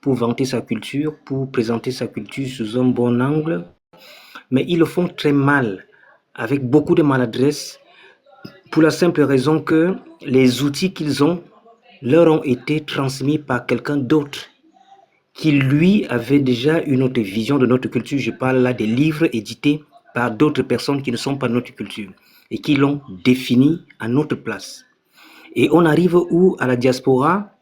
pour vanter sa culture, pour présenter sa culture sous un bon angle, mais ils le font très mal, avec beaucoup de maladresse, pour la simple raison que les outils qu'ils ont leur ont été transmis par quelqu'un d'autre qui, lui, avait déjà une autre vision de notre culture. Je parle là des livres édités par d'autres personnes qui ne sont pas de notre culture et qui l'ont défini à notre place. Et on arrive où à la diaspora?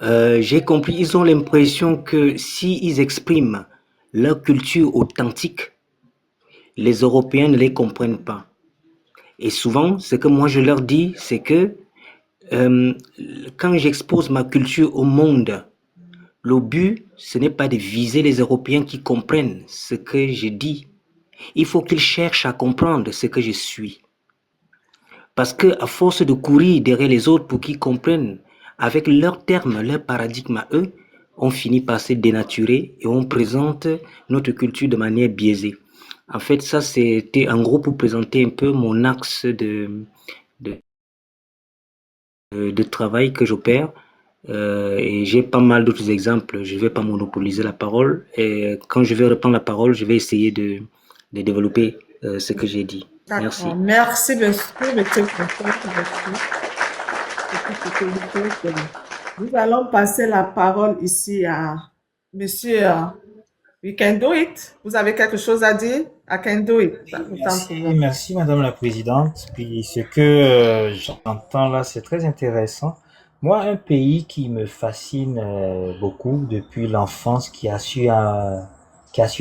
J'ai compris, ils ont l'impression que s'ils expriment leur culture authentique, les Européens ne les comprennent pas. Et souvent, ce que moi je leur dis, c'est que euh, quand j'expose ma culture au monde, le but, ce n'est pas de viser les Européens qui comprennent ce que je dis. Il faut qu'ils cherchent à comprendre ce que je suis. Parce que à force de courir derrière les autres pour qu'ils comprennent, avec leurs termes, leur paradigme à eux, on finit par se dénaturer et on présente notre culture de manière biaisée. En fait, ça, c'était en gros pour présenter un peu mon axe de, de travail que j'opère. Et j'ai pas mal d'autres exemples. Je ne vais pas monopoliser la parole. Et quand je vais reprendre la parole, je vais essayer de développer ce que j'ai dit. Merci. D'accord. Merci, monsieur François, merci pour tout ce que vous faites. Nous allons passer la parole ici à monsieur We Can Do It. Vous avez quelque chose à dire? I can do it. Oui, Autant pour moi. merci Madame la Présidente. Puis ce que j'entends là, c'est très intéressant. Moi, un pays qui me fascine beaucoup depuis l'enfance, qui a su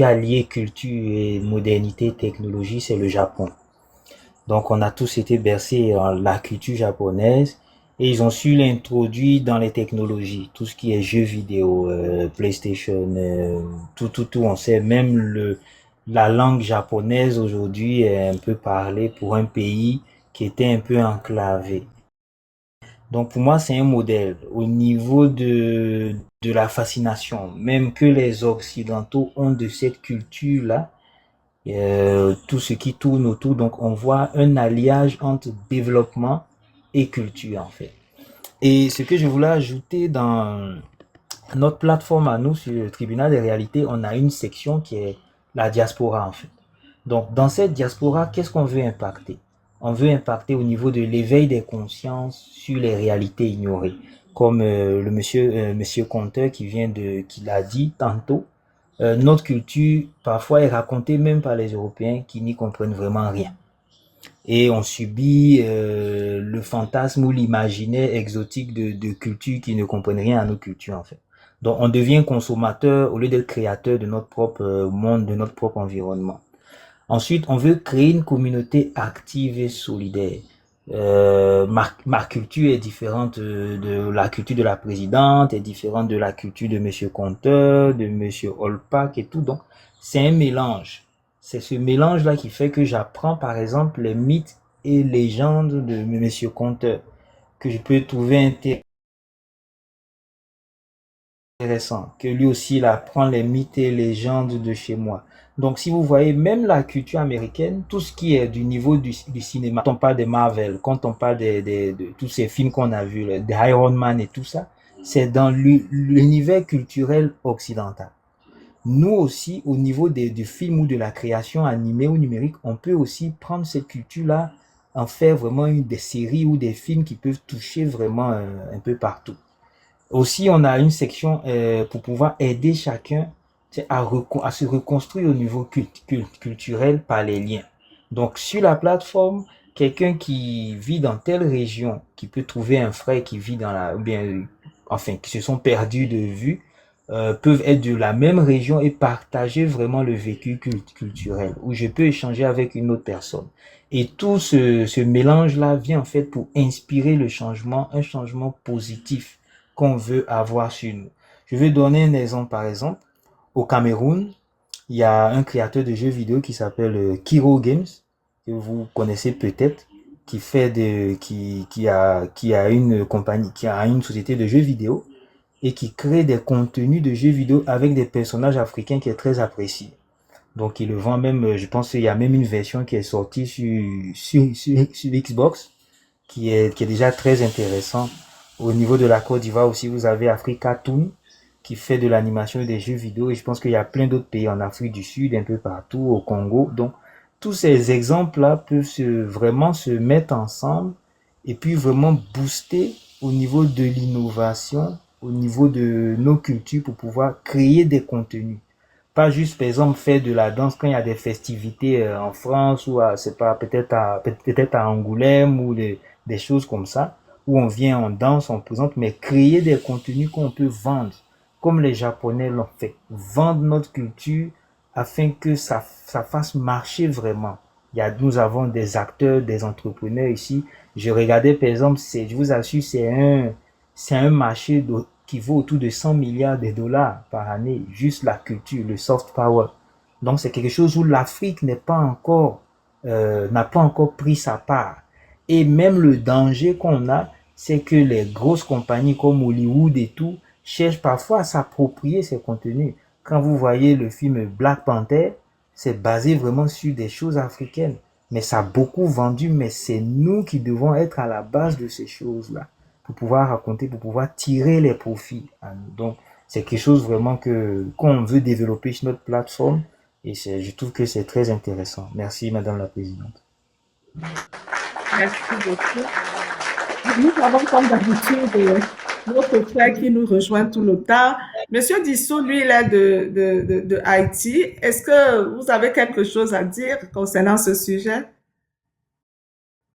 allier culture et modernité et technologie, c'est le Japon. Donc, on a tous été bercés dans la culture japonaise et ils ont su l'introduire dans les technologies, tout ce qui est jeux vidéo, PlayStation, tout. On sait même la langue japonaise aujourd'hui est un peu parlée pour un pays qui était un peu enclavé. Donc, pour moi, c'est un modèle au niveau de la fascination, même que les Occidentaux ont de cette culture-là tout ce qui tourne autour. Donc, on voit un alliage entre développement et culture, en fait. Et ce que je voulais ajouter dans notre plateforme à nous, sur le tribunal des réalités, on a une section qui est la diaspora, en fait. Donc, dans cette diaspora, qu'est-ce qu'on veut impacter? On veut impacter au niveau de l'éveil des consciences sur les réalités ignorées. Comme le monsieur Conteur qui l'a dit tantôt, notre culture parfois est racontée même par les Européens qui n'y comprennent vraiment rien. Et on subit le fantasme ou l'imaginaire exotique de cultures qui ne comprennent rien à nos cultures en fait. Donc on devient consommateur au lieu d'être créateur de notre propre monde, de notre propre environnement. Ensuite, on veut créer une communauté active et solidaire. Ma culture est différente de la culture de la présidente, est différente de la culture de monsieur Conteur, de monsieur Olpak et tout. Donc, c'est un mélange. C'est ce mélange-là qui fait que j'apprends, par exemple, les mythes et légendes de monsieur Conteur, que je peux trouver intéressant, que lui aussi il apprend les mythes et légendes de chez moi. Donc si vous voyez, même la culture américaine, tout ce qui est du niveau du cinéma, quand on parle de Marvel, quand on parle de tous ces films qu'on a vus, de Iron Man et tout ça, c'est dans l'univers culturel occidental. Nous aussi, au niveau du film ou de la création animée ou numérique, on peut aussi prendre cette culture-là, en faire vraiment des séries ou des films qui peuvent toucher vraiment un peu partout. Aussi, on a une section pour pouvoir aider chacun à se reconstruire au niveau culturel par les liens. Donc, sur la plateforme, quelqu'un qui vit dans telle région, qui peut trouver un frère qui vit dans la, ou bien, enfin, qui se sont perdus de vue, peuvent être de la même région et partager vraiment le vécu culturel, où je peux échanger avec une autre personne. Et tout ce mélange-là vient en fait pour inspirer le changement, un changement positif qu'on veut avoir sur nous. Je vais donner un exemple, par exemple. Au Cameroun, il y a un créateur de jeux vidéo qui s'appelle Kiro Games, que vous connaissez peut-être, qui a une compagnie, qui a une société de jeux vidéo et qui crée des contenus de jeux vidéo avec des personnages africains qui est très apprécié. Donc, il le vend même, je pense qu'il y a même une version qui est sortie sur Xbox, qui est déjà très intéressant. Au niveau de la Côte d'Ivoire aussi, vous avez Africa Toon, qui fait de l'animation et des jeux vidéo. Et je pense qu'il y a plein d'autres pays en Afrique du Sud, un peu partout, au Congo. Donc, tous ces exemples-là peuvent vraiment se mettre ensemble et puis vraiment booster au niveau de l'innovation, au niveau de nos cultures pour pouvoir créer des contenus. Pas juste, par exemple, faire de la danse quand il y a des festivités en France ou c'est pas, peut-être à Angoulême ou des choses comme ça, où on vient, on danse, on présente, mais créer des contenus qu'on peut vendre, comme les Japonais l'ont fait. Vendre notre culture afin que ça fasse marcher vraiment. Nous avons des acteurs, des entrepreneurs ici. Je regardais, par exemple, je vous assure, c'est un marché qui vaut autour de 100 milliards de dollars par année, juste la culture, le soft power. Donc c'est quelque chose où l'Afrique n'a pas encore pris sa part. Et même le danger qu'on a, c'est que les grosses compagnies comme Hollywood et tout cherchent parfois à s'approprier ces contenus. Quand vous voyez le film Black Panther, c'est basé vraiment sur des choses africaines. Mais ça a beaucoup vendu, mais c'est nous qui devons être à la base de ces choses-là pour pouvoir raconter, pour pouvoir tirer les profits à nous. Donc, c'est quelque chose vraiment qu'on veut développer sur notre plateforme et je trouve que c'est très intéressant. Merci, Madame la Présidente. Merci beaucoup. Nous avons comme d'habitude notre frère qui nous rejoint tout le temps. Monsieur Dissou, lui, il est de Haïti. Est-ce que vous avez quelque chose à dire concernant ce sujet?